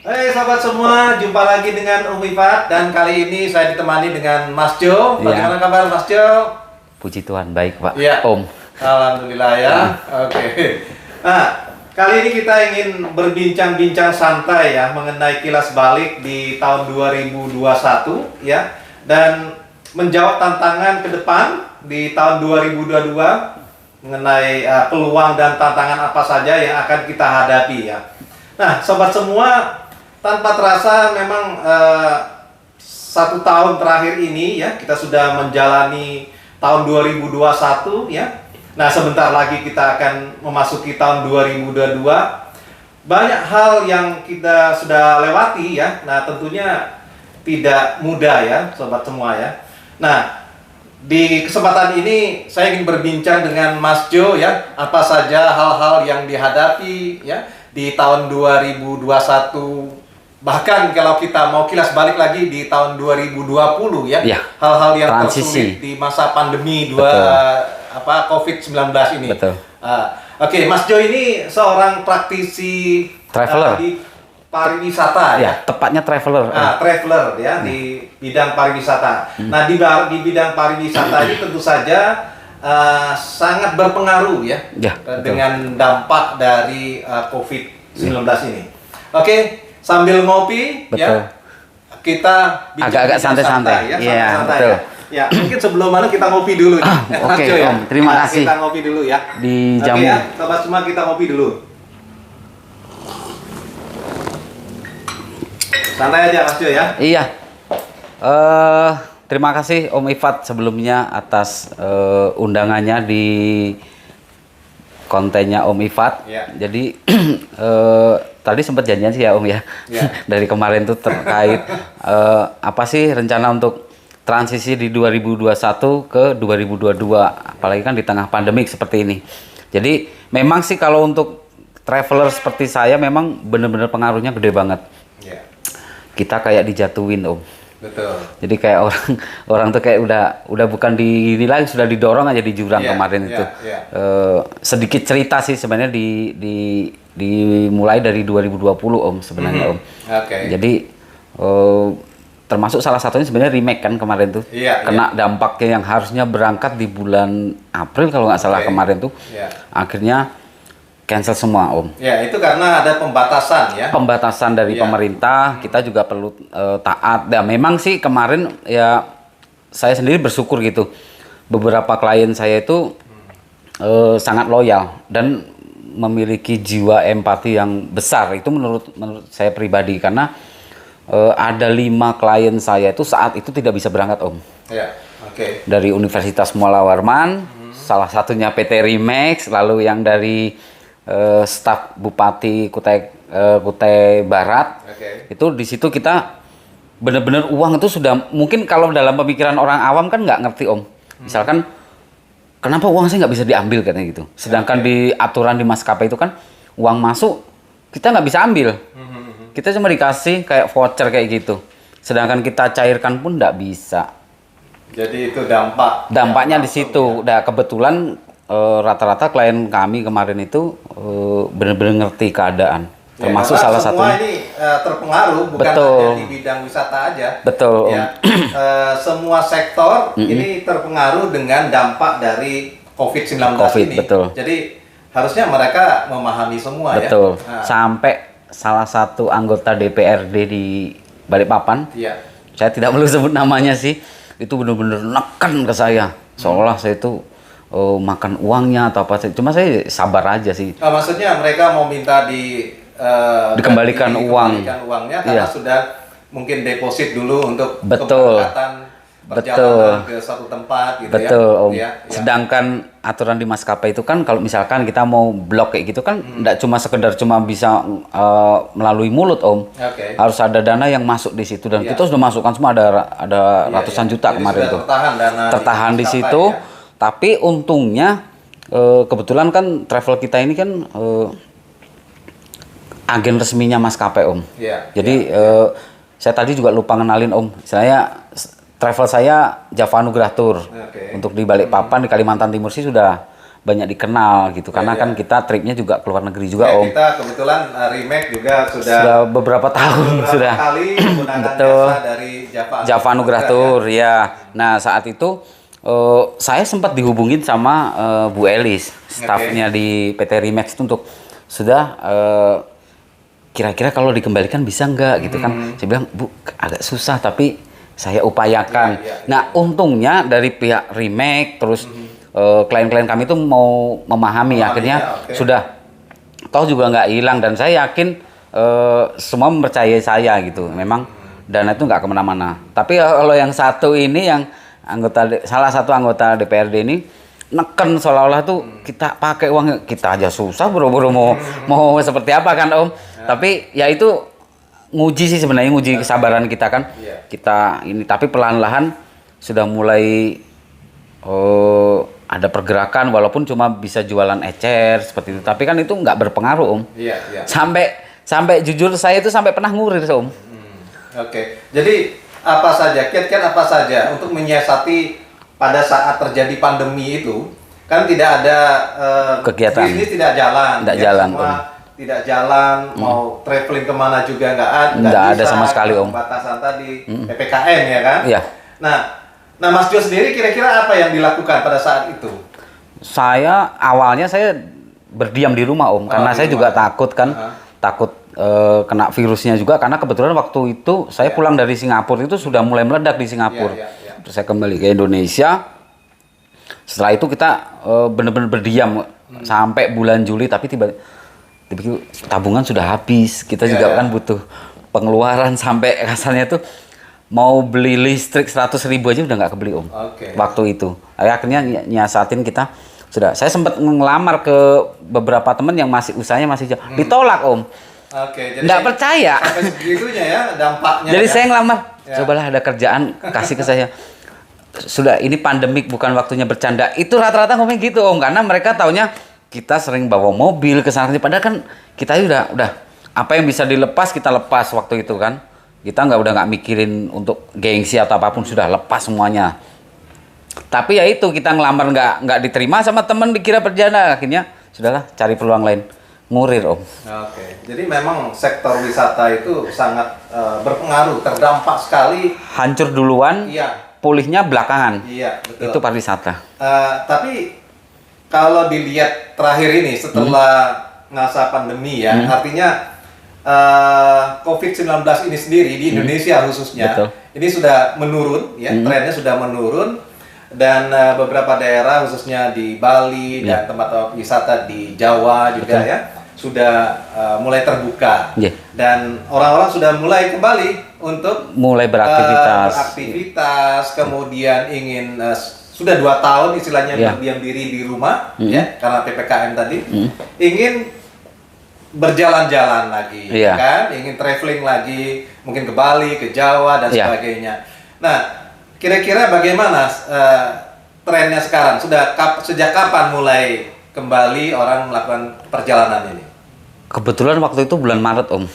Hai sahabat semua, jumpa lagi dengan Om Ifat dan kali ini saya ditemani dengan Mas Jo. Bagaimana kabar Mas Jo? Puji Tuhan, baik Pak. Iya. Om. Alhamdulillah ya. Oke. Nah, kali ini kita ingin berbincang-bincang santai ya mengenai kilas balik di tahun 2021 ya, dan menjawab tantangan ke depan di tahun 2022 mengenai peluang dan tantangan apa saja yang akan kita hadapi ya. Nah, sobat semua, tanpa terasa memang 1 tahun terakhir ini ya kita sudah menjalani tahun 2021 ya. Nah, sebentar lagi kita akan memasuki tahun 2022. Banyak hal yang kita sudah lewati ya. Nah, tentunya tidak mudah ya sobat semua ya. Nah, di kesempatan ini saya ingin berbincang dengan Mas Jo ya, apa saja hal-hal yang dihadapi ya di tahun 2021, bahkan kalau kita mau kilas balik lagi di tahun 2020 ya, hal-hal yang tersulit di masa pandemi COVID-19 ini. Betul. Oke, Mas Jo ini seorang praktisi traveler di pariwisata ya, tepatnya traveler. Traveler ya di bidang pariwisata. Nah, di bidang pariwisata ini tentu saja sangat berpengaruh ya, dengan dampak dari COVID-19 ini. Oke, sambil ngopi ya, kita agak-agak santai-santai ya, santai-santai ya. Ya, mungkin sebelum kita ngopi dulu. Oke, Om, terima kasih. Kita ngopi dulu ya. Di jamu. Oke ya, sobat semua, kita ngopi dulu. Santai aja Mas Jo ya. Iya. Terima kasih Om Ifat sebelumnya atas undangannya di kontennya Om Ifat. Ya. Jadi tadi sempat janjian sih ya Om ya. Dari kemarin tuh terkait apa sih rencana untuk transisi di 2021 ke 2022, apalagi kan di tengah pandemik seperti ini. Jadi memang sih kalau untuk traveler seperti saya memang benar-benar pengaruhnya gede banget. Kita kayak dijatuhin Om. Betul. Jadi kayak orang tuh kayak udah bukan di ini lagi, sudah didorong aja di jurang kemarin itu. Sedikit cerita sih sebenarnya dimulai dari 2020 Om sebenarnya Om. Jadi termasuk salah satunya sebenarnya remake kan kemarin tuh. Kena dampaknya yang harusnya berangkat di bulan April kalau nggak salah kemarin tuh. Akhirnya cancel semua Om. Ya, itu karena ada pembatasan ya. Pembatasan dari pemerintah, kita juga perlu taat. Dan memang sih kemarin ya saya sendiri bersyukur gitu. Beberapa klien saya itu sangat loyal dan memiliki jiwa empati yang besar. Itu menurut saya pribadi, karena ada 5 klien saya itu saat itu tidak bisa berangkat Om. Ya, Dari Universitas Mualla Warman, salah satunya PT Remax, lalu yang dari staf Bupati Kutai Barat. Itu di situ kita benar-benar uang itu sudah, mungkin kalau dalam pemikiran orang awam kan nggak ngerti Om. Misalkan kenapa uang saya nggak bisa diambil katanya gitu. Sedangkan di aturan di maskapai itu kan uang masuk kita nggak bisa ambil. Kita cuma dikasih kayak voucher kayak gitu. Sedangkan kita cairkan pun nggak bisa. Jadi itu dampaknya di situ. Udah kebetulan rata-rata klien kami kemarin itu benar-benar ngerti keadaan, termasuk salah satunya. Semua ini terpengaruh, bukan hanya di bidang wisata aja. Betul. Ya, semua sektor ini terpengaruh dengan dampak dari COVID-19 ini. Betul. Jadi harusnya mereka memahami semua ya. Betul. Sampai salah satu anggota DPRD di Balikpapan, saya tidak perlu sebut namanya sih, itu benar-benar neken ke saya, seolah saya itu makan uangnya atau apa. Cuma saya sabar aja sih. Maksudnya mereka mau minta dikembalikan uangnya karena sudah mungkin deposit dulu untuk keberangkatan perjalanan ke suatu tempat gitu. Om. Sedangkan aturan di maskapai itu kan kalau misalkan kita mau blok kayak gitu kan enggak cuma sekedar bisa melalui mulut Om. Harus ada dana yang masuk di situ, dan kita sudah masukkan semua, ada ratusan juta kemarin itu. Tertahan di situ. Tapi untungnya kebetulan kan travel kita ini kan agen resminya maskapai Om. Jadi saya tadi juga lupa ngenalin Om. Travel saya Java Anugrah Tour. Untuk di Balikpapan, di Kalimantan Timur sih sudah banyak dikenal gitu. Karena kan kita tripnya juga keluar negeri juga Om. Kita kebetulan Remake juga sudah beberapa tahun sudah kali menggunakan jasa dari Java Anugerah Tour ya. Nah saat itu saya sempat dihubungin sama Bu Elis, stafnya di PT Remax itu untuk sudah kira-kira kalau dikembalikan bisa nggak gitu kan. Saya bilang Bu agak susah tapi saya upayakan. Nah untungnya dari pihak Remax terus klien-klien kami itu mau memahami akhirnya sudah toh juga nggak hilang dan saya yakin semua mempercayai saya gitu. Memang dana itu nggak kemana-mana. Tapi kalau yang satu ini yang salah satu anggota DPRD ini neken seolah-olah tuh kita pakai uang kita aja susah buru-buru mau seperti apa kan Om. Tapi ya itu nguji sih sebenarnya nguji kesabaran kita kan. Kita ini tapi perlahan-lahan sudah mulai ada pergerakan walaupun cuma bisa jualan ecer seperti itu. Tapi kan itu nggak berpengaruh Om. Sampai jujur saya itu sampai pernah ngurir Om. Oke. Jadi apa saja, kiat-kiat apa saja untuk menyiasati pada saat terjadi pandemi itu kan tidak ada kegiatan bisnis tidak jalan. Semua tidak jalan, mau traveling kemana juga nggak ada sama sekali Om. Pembatasan tadi, PPKM ya kan? Iya. Nah Mas Jo sendiri kira-kira apa yang dilakukan pada saat itu? Awalnya saya berdiam di rumah Om, karena saya juga takut kan, takut kena virusnya juga, karena kebetulan waktu itu saya pulang dari Singapura itu sudah mulai meledak di Singapura. Terus saya kembali ke Indonesia. Setelah itu kita benar-benar berdiam sampai bulan Juli, tapi tiba-tiba tabungan sudah habis. Kita juga kan butuh pengeluaran sampai kasarnya tuh mau beli listrik 100.000 aja udah nggak kebeli Om. Waktu itu akhirnya nyiasatin kita sudah. Saya sempat ngelamar ke beberapa teman yang usahanya masih jauh, ditolak Om. Jadi nggak percaya sampai segitunya ya dampaknya. Jadi saya ngelamar, cobalah ada kerjaan kasih ke saya. Sudah ini pandemik bukan waktunya bercanda. Itu rata-rata ngomong gitu Om, karena mereka taunya kita sering bawa mobil ke sana, padahal kan kita udah apa yang bisa dilepas kita lepas waktu itu kan. Kita nggak mikirin untuk gengsi atau apapun, sudah lepas semuanya. Tapi ya itu kita ngelamar nggak diterima sama temen, dikira perjalanan, akhirnya sudahlah cari peluang lain, ngurir Om. Jadi memang sektor wisata itu sangat berpengaruh, terdampak sekali. Hancur duluan, pulihnya belakangan. Betul. Itu pariwisata. Tapi kalau dilihat terakhir ini setelah masa pandemi ya, artinya COVID-19 ini sendiri di Indonesia khususnya, ini sudah menurun, trennya sudah menurun, dan beberapa daerah khususnya di Bali dan tempat wisata di Jawa juga sudah mulai terbuka, dan orang-orang sudah mulai kembali untuk beraktivitas, kemudian ingin sudah 2 tahun istilahnya berdiam diri di rumah karena PPKM tadi, ingin berjalan-jalan lagi, kan? Ingin traveling lagi, mungkin ke Bali, ke Jawa dan sebagainya. Nah, kira-kira bagaimana trennya sekarang? Sejak kapan mulai kembali orang melakukan perjalanan ini? Kebetulan waktu itu bulan Maret Om.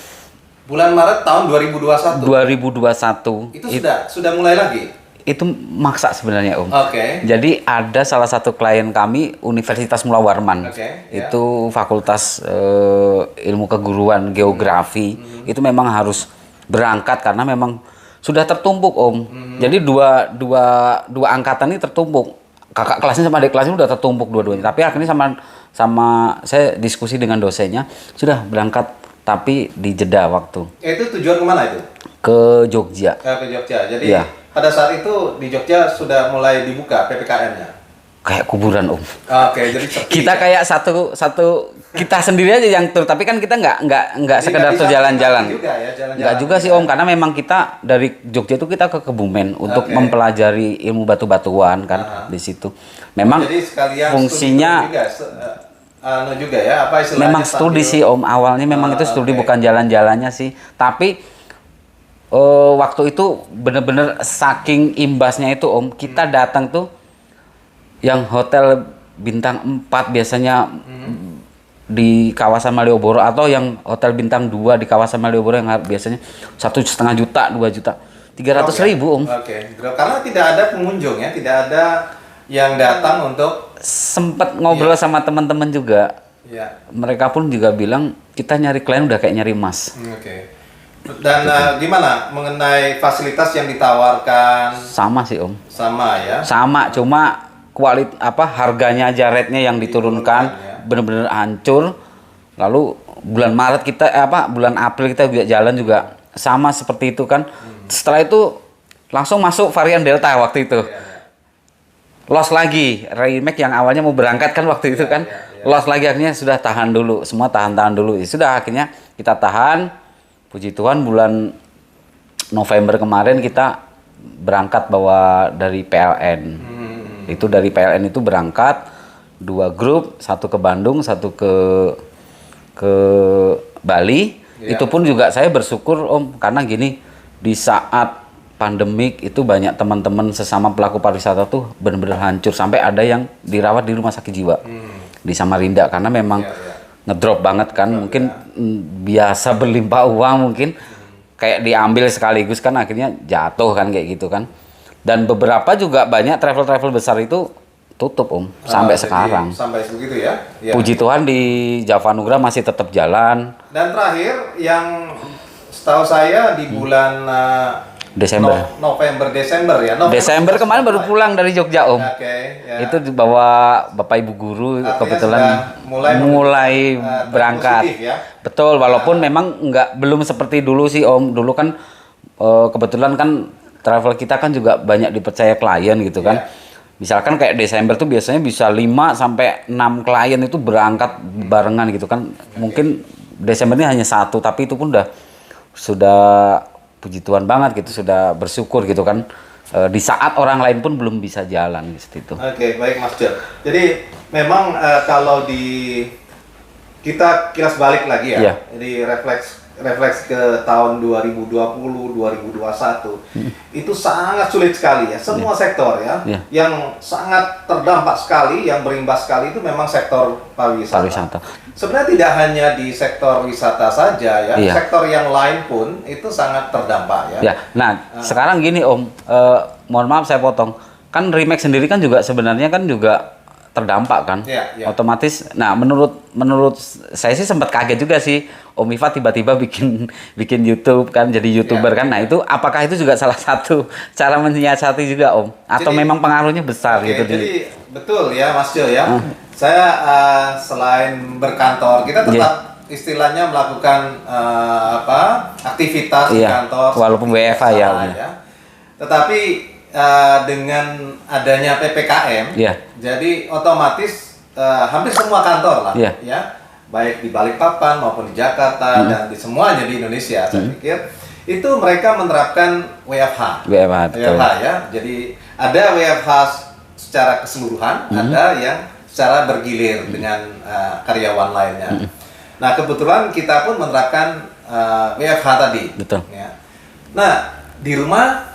Bulan Maret tahun 2021. 2021. Itu sudah mulai lagi. Itu maksa sebenarnya Om. Jadi ada salah satu klien kami Universitas Mula Warman. Itu Fakultas Ilmu Keguruan Geografi. Itu memang harus berangkat karena memang sudah tertumpuk Om. Jadi dua angkatan ini tertumpuk. Kakak kelasnya sama adik kelasnya udah tertumpuk dua-duanya. Tapi akhirnya sama saya diskusi dengan dosennya, sudah berangkat tapi dijeda waktu. Itu tujuan kemana itu? Ke Jogja. Ke Jogja. Jadi pada saat itu di Jogja sudah mulai dibuka PPKM-nya. Kayak kuburan Om. Jadi kita kayak satu kita sendiri aja yang tur, tapi kan kita nggak sekedar jalan-jalan. Nggak juga sih Om, karena memang kita dari Jogja itu kita ke Kebumen untuk mempelajari ilmu batu-batuan kan di situ. Memang fungsinya juga ya, apa istilahnya? Memang studi sih Om, awalnya memang itu studi bukan jalan-jalannya sih, tapi waktu itu bener-bener saking imbasnya itu Om, kita datang tuh yang hotel bintang 4 biasanya di kawasan Malioboro, atau yang hotel bintang 2 di kawasan Malioboro yang biasanya 1,5 juta, 2 juta, 300.000 Om. Karena tidak ada pengunjung ya, tidak ada yang datang untuk Sempet ngobrol sama teman-teman juga. ya. Mereka pun juga bilang kita nyari klien udah kayak nyari emas. Oke. Dan gimana mengenai fasilitas yang ditawarkan? Sama sih Om. Sama ya. Sama, cuma harganya aja rate-nya yang diturunkan ya. bener-bener hancur. Lalu bulan Maret bulan April kita juga jalan juga sama seperti itu kan. Setelah itu langsung masuk varian Delta waktu itu. Loss lagi, Remake yang awalnya mau berangkat kan waktu itu kan. Loss lagi, akhirnya sudah tahan dulu, semua tahan dulu. Ya sudah, akhirnya kita tahan. Puji Tuhan bulan November kemarin kita berangkat bawa dari PLN. Itu dari PLN itu berangkat 2 grup, satu ke Bandung, satu ke Bali. Itu pun juga saya bersyukur Om, karena gini, di saat pandemik itu banyak teman-teman sesama pelaku pariwisata tuh benar-benar hancur, sampai ada yang dirawat di rumah sakit jiwa di Samarinda karena memang ngedrop banget kan, mungkin biasa berlimpah uang mungkin kayak diambil sekaligus kan, akhirnya jatuh kan kayak gitu kan. Dan beberapa juga banyak travel besar itu tutup Om sampai sekarang. Sampai segitu ya. Puji Tuhan di Java Nugra masih tetap jalan. Dan terakhir yang setahu saya di bulan Desember. Desember ya. Desember kemarin baru pulang dari Jogja Om. Ya. Itu dibawa Bapak Ibu guru. Artinya kebetulan mulai berangkat. Ya? Betul, walaupun memang belum seperti dulu sih Om. Dulu kan kebetulan kan travel kita kan juga banyak dipercaya klien gitu kan. Misalkan kayak Desember tuh biasanya bisa 5 sampai 6 klien itu berangkat barengan gitu kan. Mungkin Desember ini hanya 1, tapi itu pun sudah puji Tuhan banget gitu, sudah bersyukur gitu kan. Di saat orang lain pun belum bisa jalan gitu itu. Oke, baik Mas Jo. Jadi memang kalau kita kilas balik lagi ya. Jadi refleks ke tahun 2020, 2021 itu sangat sulit sekali ya. Semua sektor ya yang sangat terdampak sekali, yang berimbas sekali itu memang sektor pariwisata. Sebenarnya tidak hanya di sektor wisata saja ya, sektor yang lain pun itu sangat terdampak ya. Nah, sekarang gini Om, mohon maaf saya potong. Kan Remake sendiri kan juga sebenarnya kan juga terdampak kan, otomatis. Nah, menurut saya sih sempat kaget juga sih Om Iva tiba-tiba bikin YouTube kan, jadi YouTuber kan. Nah, itu apakah itu juga salah satu cara menyiasati juga Om, atau memang pengaruhnya besar gitu? Jadi betul ya Mas Jo ya. Saya selain berkantor, kita tetap istilahnya melakukan aktivitas di kantor walaupun WFH ya. Tetapi dengan adanya PPKM, jadi otomatis hampir semua kantor lah, ya, baik di Balikpapan maupun di Jakarta dan di semuanya di Indonesia, saya pikir itu mereka menerapkan WFH ya. Jadi ada WFH secara keseluruhan, ada yang secara bergilir dengan karyawan lainnya. Nah, kebetulan kita pun menerapkan WFH tadi. Betul. Ya. Nah, di rumah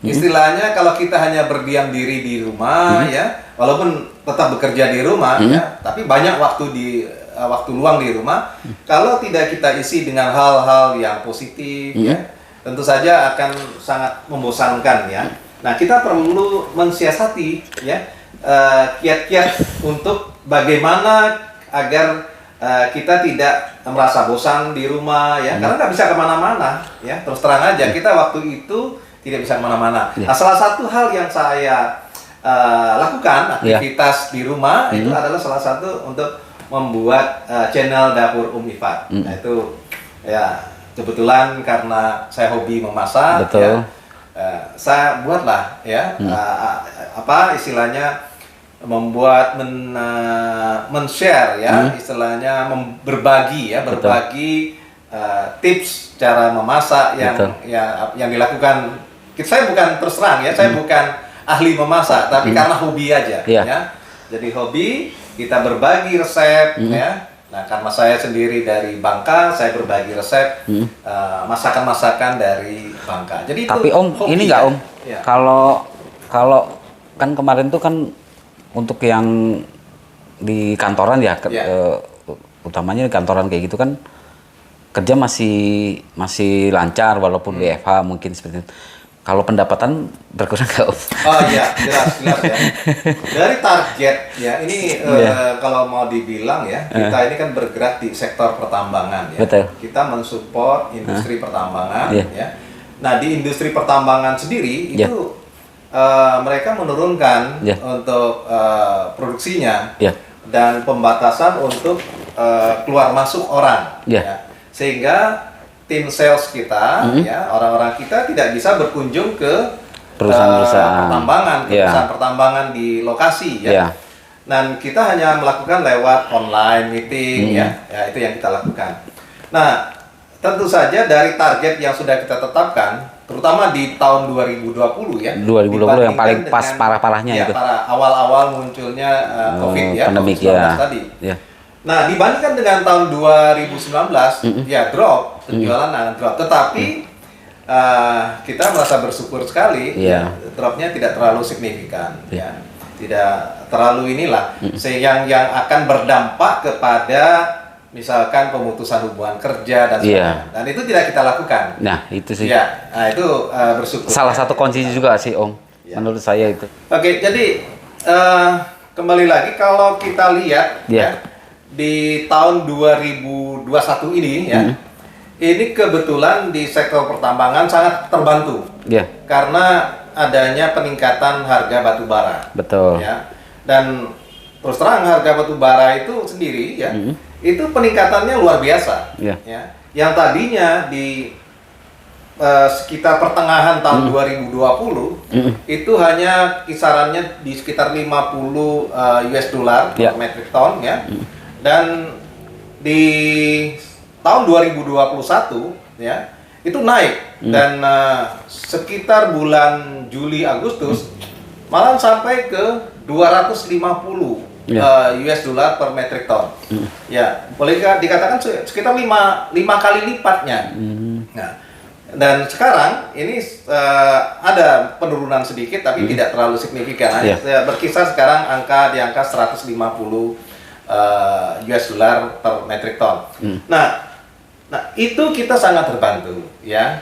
istilahnya kalau kita hanya berdiam diri di rumah ya, walaupun tetap bekerja di rumah ya, tapi banyak waktu luang di rumah. Kalau tidak kita isi dengan hal-hal yang positif ya, tentu saja akan sangat membosankan ya. Nah, kita perlu mensiasati ya kiat-kiat untuk bagaimana agar kita tidak merasa bosan di rumah ya, karena nggak bisa kemana-mana ya. Terus terang aja kita waktu itu tidak bisa kemana-mana. Nah, salah satu hal yang saya lakukan aktivitas di rumah itu adalah salah satu untuk membuat channel Dapur Iva. Nah, itu ya kebetulan karena saya hobi memasak. Betul. Ya, saya buatlah ya istilahnya membuat men-share ya, istilahnya berbagi tips cara memasak yang dilakukan. Saya bukan terus terang ya, saya bukan ahli memasak, tapi karena hobi aja ya. Jadi hobi, kita berbagi resep ya. Nah, karena saya sendiri dari Bangka, saya berbagi resep masakan-masakan dari Bangka. Jadi tapi itu Om, ini nggak Om? Ya. Kalau kan kemarin tuh kan untuk yang di kantoran ya, utamanya di kantoran kayak gitu kan kerja masih lancar walaupun WFH mungkin seperti itu. kalau pendapatan berkurang nggak Om? Oh iya, jelas ya. Dari target ya, ini kalau mau dibilang ya, kita ini kan bergerak di sektor pertambangan ya. Betul. Kita mensupport industri pertambangan Iya. ya. Nah, di industri pertambangan sendiri Iya. itu mereka menurunkan untuk produksinya dan pembatasan untuk keluar masuk orang ya. Sehingga tim sales kita, ya orang-orang kita tidak bisa berkunjung ke perusahaan-perusahaan pertambangan, ke perusahaan pertambangan di lokasi ya. Dan kita hanya melakukan lewat online meeting ya itu yang kita lakukan. Nah, tentu saja dari target yang sudah kita tetapkan, terutama di tahun 2020 ya. 2020 yang paling pas parah-parahnya ya, itu. Para awal-awal munculnya COVID ya, pandemik COVID-19 tadi. Nah, dibandingkan dengan tahun 2019, ya drop, penjualan drop. Tetapi kita merasa bersyukur sekali, ya, dropnya tidak terlalu signifikan, ya, tidak terlalu inilah, sehingga yang akan berdampak kepada misalkan pemutusan hubungan kerja dan sebagainya. Dan itu tidak kita lakukan. Nah, itu sih. Ya, nah itu bersyukur. Salah satu kunci juga sih Om, menurut saya itu. Oke, jadi kembali lagi kalau kita lihat ya. Di tahun 2021 ini ya, ini kebetulan di sektor pertambangan sangat terbantu, karena adanya peningkatan harga batu bara. Betul. Ya, dan terus terang harga batu bara itu sendiri ya, itu peningkatannya luar biasa. Ya, yang tadinya di sekitar pertengahan tahun 2020 itu hanya kisarannya di sekitar 50 US dollar per metric ton ya. Dan di tahun 2021 ya itu naik dan sekitar bulan Juli Agustus malah sampai ke 250 US dollar per metric ton. Ya, boleh dikatakan sekitar 5 kali lipatnya. Nah, dan sekarang ini ada penurunan sedikit tapi tidak terlalu signifikan. Berkisar sekarang di angka 150 US dollar per metric ton. Nah itu kita sangat terbantu ya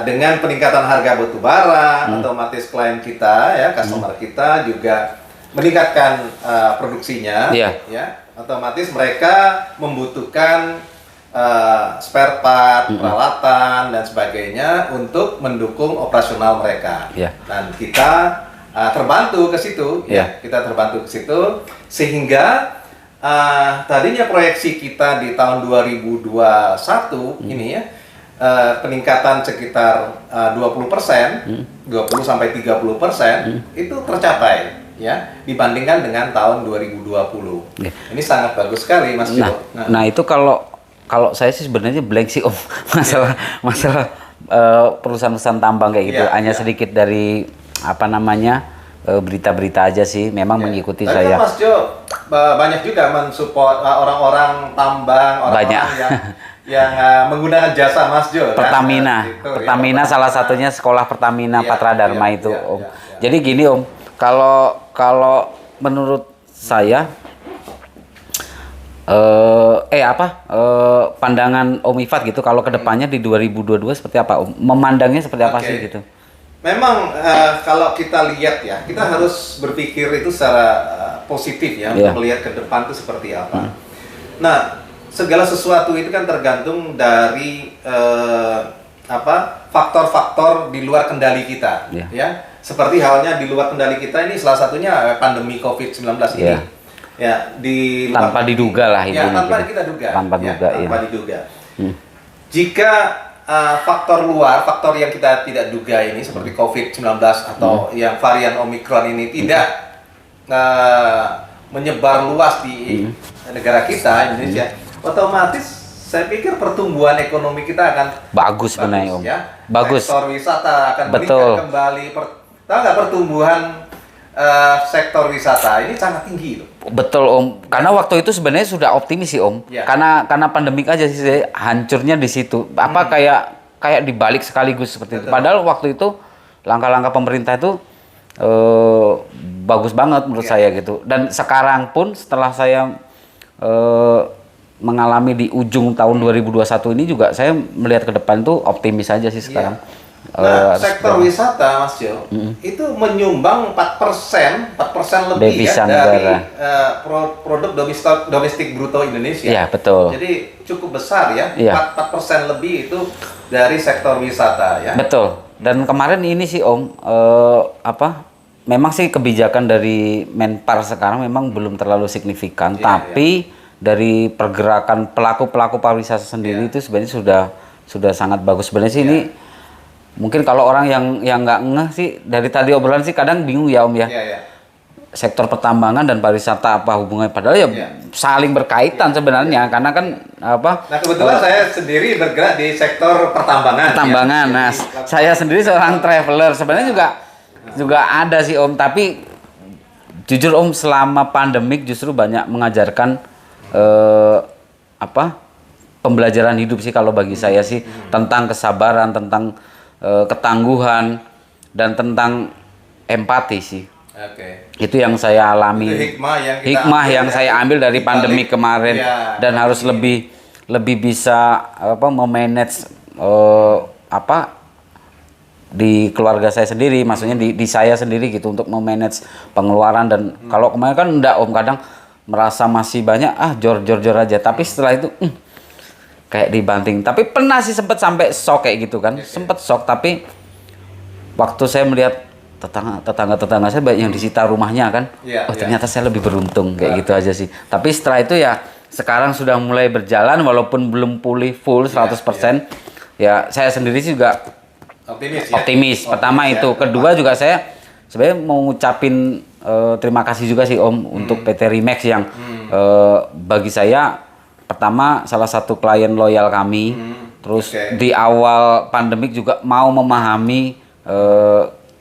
dengan peningkatan harga batu bara. Otomatis klien kita ya, customer kita juga meningkatkan produksinya. Ya, otomatis mereka membutuhkan spare part, peralatan dan sebagainya untuk mendukung operasional mereka. Dan kita terbantu ke situ. Kita terbantu ke situ sehingga tadinya proyeksi kita di tahun 2021 ini ya peningkatan sekitar 20%, 20 sampai 30% itu tercapai ya dibandingkan dengan tahun 2020. Ini sangat bagus sekali Mas Jo. Nah itu kalau saya sih sebenarnya blank sih Om masalah perusahaan-perusahaan tambang kayak gitu, hanya sedikit dari apa namanya berita-berita aja sih, memang mengikuti tapi saya. Kan Mas Jo banyak juga mensupport orang-orang tambang, orang-orang yang menggunakan jasa Mas Jo. Pertamina, kan? Pertamina ya, salah satunya sekolah Pertamina Patra Dharma itu Om. Jadi gini Om, kalau menurut saya pandangan Om Ifat gitu, kalau kedepannya di 2022 seperti apa Om? Memandangnya seperti apa sih gitu? Memang kalau kita lihat ya, kita harus berpikir itu secara positif ya, untuk melihat ke depan itu seperti apa. Nah, segala sesuatu itu kan tergantung dari faktor-faktor di luar kendali kita, ya. Seperti halnya di luar kendali kita ini salah satunya pandemi COVID-19 ini. Ya, tanpa diduga lah itu. Ya, tanpa kita duga. Tanpa diduga. Jika faktor luar, faktor yang kita tidak duga ini seperti COVID-19 atau yang varian Omicron ini tidak menyebar luas di negara kita, Indonesia, otomatis saya pikir pertumbuhan ekonomi kita akan bagus sebenarnya Om. Ya. Bagus. Sektor wisata akan meningkat kembali. Tahu nggak pertumbuhan sektor wisata ini sangat tinggi loh. Betul Om, karena waktu itu sebenarnya sudah optimis sih Om, karena pandemik aja sih hancurnya di situ. Apa kayak dibalik sekaligus seperti itu. Padahal waktu itu langkah-langkah pemerintah itu bagus banget menurut saya gitu. Dan sekarang pun setelah saya mengalami di ujung tahun 2021 ini juga saya melihat ke depan tuh optimis aja sih sekarang. Nah, sektor wisata, Mas Jo, itu menyumbang 4% lebih devisa ya dari negara. produk domestik bruto Indonesia. Iya, betul. Jadi cukup besar ya, Iya. 4% lebih itu dari sektor wisata ya. Betul. Dan kemarin ini sih Om, memang sih kebijakan dari Menpar sekarang memang belum terlalu signifikan, Iya, tapi dari pergerakan pelaku-pelaku pariwisata sendiri itu sebenarnya sudah sangat bagus. Sebenarnya sih ini mungkin kalau orang yang nggak ngeh sih dari tadi obrolan sih kadang bingung ya Om ya. Iya, iya. Sektor pertambangan dan pariwisata apa hubungannya, padahal ya saling berkaitan sebenarnya karena kan Nah, kebetulan saya sendiri bergerak di sektor pertambangan. pertambangan. Ya. Nah, saya sendiri seorang traveler sebenarnya juga ada sih Om, tapi jujur Om selama pandemik justru banyak mengajarkan pembelajaran hidup sih kalau bagi saya sih, tentang kesabaran, tentang ketangguhan dan tentang empati sih. Oke. Itu yang saya alami. Itu hikmah yang saya ambil dari pandemi kemarin, dan harus lebih bisa memanage di keluarga saya sendiri, maksudnya di saya sendiri gitu, untuk memanage pengeluaran. Dan kalau kemarin kan enggak Om, kadang merasa masih banyak jor-jor aja, tapi setelah itu kayak dibanting. Tapi pernah sih sempet sampai shock kayak gitu kan, sempet shock. Tapi waktu saya melihat tetangga saya banyak yang disita rumahnya kan, ternyata saya lebih beruntung kayak gitu aja sih. Tapi setelah itu ya sekarang sudah mulai berjalan walaupun belum pulih full 100%. Ya saya sendiri sih juga optimis. Pertama itu, kedua juga saya sebenarnya mau ngucapin terima kasih juga sih Om untuk PT Remax yang bagi saya pertama salah satu klien loyal kami. Terus di awal pandemik juga mau memahami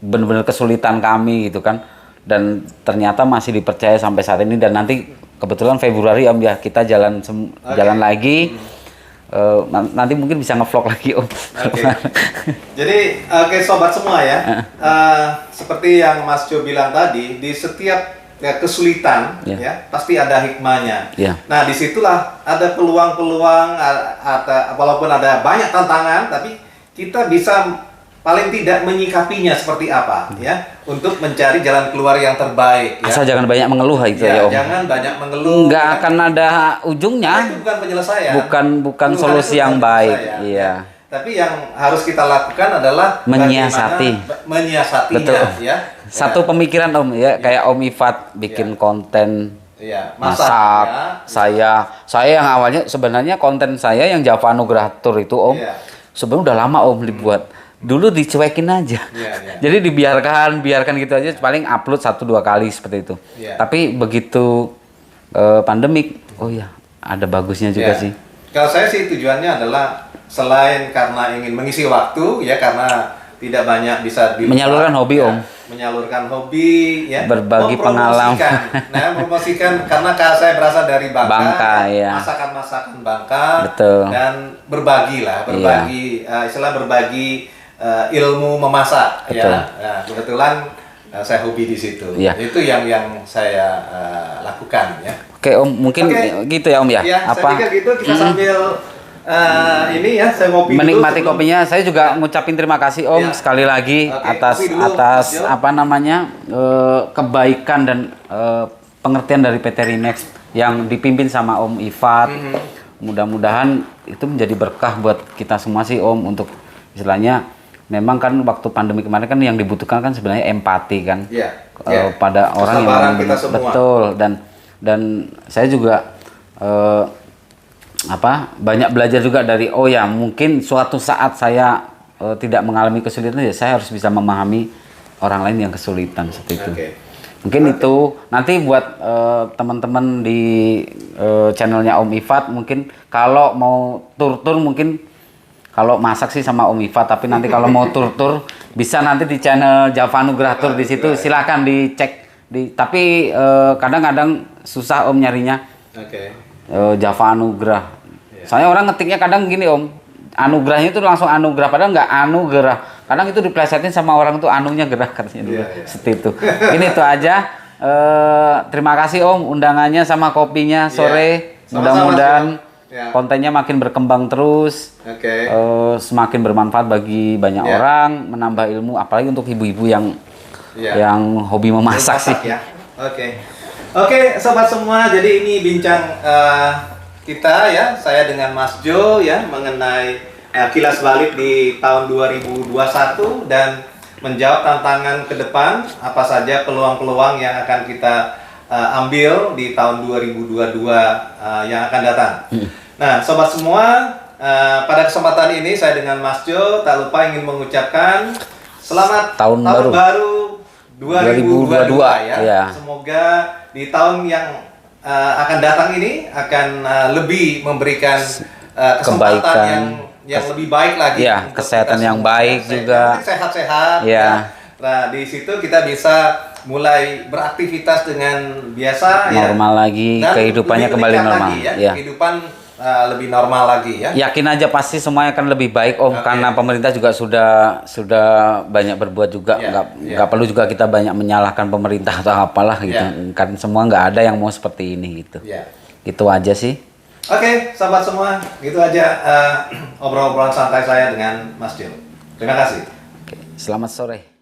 benar-benar kesulitan kami gitu kan, dan ternyata masih dipercaya sampai saat ini. Dan nanti kebetulan Februari Om ya kita jalan lagi. Nanti mungkin bisa ngevlog lagi Om. Jadi sobat semua ya, seperti yang Mas Jo bilang tadi, di setiap kesulitan ya pasti ada hikmahnya. Nah, disitulah ada peluang-peluang, walaupun ada banyak tantangan, tapi kita bisa paling tidak menyikapinya seperti apa ya, untuk mencari jalan keluar yang terbaik ya. Asal jangan banyak mengeluh itu ya Om. Jangan banyak mengeluh. Nggak akan ada ujungnya. Itu bukan penyelesaian. Bukan solusi yang baik. Iya. Tapi yang harus kita lakukan adalah menyiasatinya ya. Satu pemikiran Om ya, kayak Om Ifat bikin konten masak. Saya yang awalnya sebenarnya konten saya yang Java Anugratur itu Om, sebenarnya udah lama Om dibuat. Dulu dicuekin aja. Jadi biarkan gitu aja, paling upload 1-2 kali seperti itu. Tapi begitu pandemik, oh ya ada bagusnya juga sih. Kalau saya sih tujuannya adalah selain karena ingin mengisi waktu ya, karena tidak banyak bisa menyalurkan hobi Om. Menyalurkan hobi ya. Berbagi pengalaman. Mempromosikan karena saya berasal dari Bangka ya. Masakan Bangka. Betul. Dan berbagi istilah berbagi ilmu memasak. Betul. Ya. Nah, kebetulan saya hobi di situ. Itu yang saya lakukan ya. Oke Om, mungkin gitu ya Om ya. Saya pikir gitu, kita sambil ini ya, saya ngopi menikmati dulu kopinya. Saya juga ngucapin terima kasih Om sekali lagi atas kebaikan dan pengertian dari PT Remax yang dipimpin sama Om Ifat. Mudah-mudahan itu menjadi berkah buat kita semua sih Om, untuk istilahnya memang kan waktu pandemi kemarin kan yang dibutuhkan kan sebenarnya empati kan, pada orang yang kita semua. Betul. Dan saya juga banyak belajar juga dari mungkin suatu saat saya tidak mengalami kesulitan, ya saya harus bisa memahami orang lain yang kesulitan seperti itu. Mungkin itu nanti buat teman-teman di channelnya Om Ifat, mungkin kalau mau tur-tur, mungkin kalau masak sih sama Om Ifat, tapi nanti kalau mau tur-tur bisa nanti di channel Java Anugratur, di situ silakan dicek. Tapi kadang-kadang susah Om nyarinya. Java Anugrah. Saya orang ngetiknya kadang gini Om, anugerahnya itu langsung anugerah, padahal nggak anugerah. Kadang itu diplesetin sama orang tuh, anunya gerah katanya dulu. Seperti itu. Ini itu aja. Terima kasih Om undangannya sama kopinya sore. Mudah-mudahan Ya. kontennya makin berkembang terus, Oke. semakin bermanfaat bagi banyak Ya. orang, menambah ilmu, apalagi untuk ibu-ibu yang Ya. hobi memasak sih. Ya. Oke, sobat semua. Jadi ini bincang kita ya, saya dengan Mas Jo ya mengenai kilas balik di tahun 2021 dan menjawab tantangan ke depan apa saja peluang-peluang yang akan kita ambil di tahun 2022 yang akan datang. Nah, sobat semua, pada kesempatan ini saya dengan Mas Jo tak lupa ingin mengucapkan selamat Tahun baru 2022 ya. Ya. Semoga di tahun yang akan datang ini akan lebih memberikan kesempatan Kebaikan. yang lebih baik lagi. Ya, untuk kesehatan kita yang semua. baik juga. Sehat-sehat. Ya. Nah, di situ kita bisa mulai beraktivitas dengan biasa Normal lagi, dan kehidupannya lebih kembali meningkat normal. lagi, ya. Ya. Kehidupan lebih normal lagi ya. Yakin aja pasti semuanya akan lebih baik Om, Oke. karena pemerintah juga sudah banyak berbuat juga. Ya, Nggak perlu juga kita banyak menyalahkan pemerintah atau apalah gitu. Ya. Kan semua nggak ada yang mau seperti ini gitu. Ya. Itu aja sih. Oke, sahabat semua, gitu aja obrol-obrolan santai saya dengan Mas Jo. Terima kasih. Oke, selamat sore.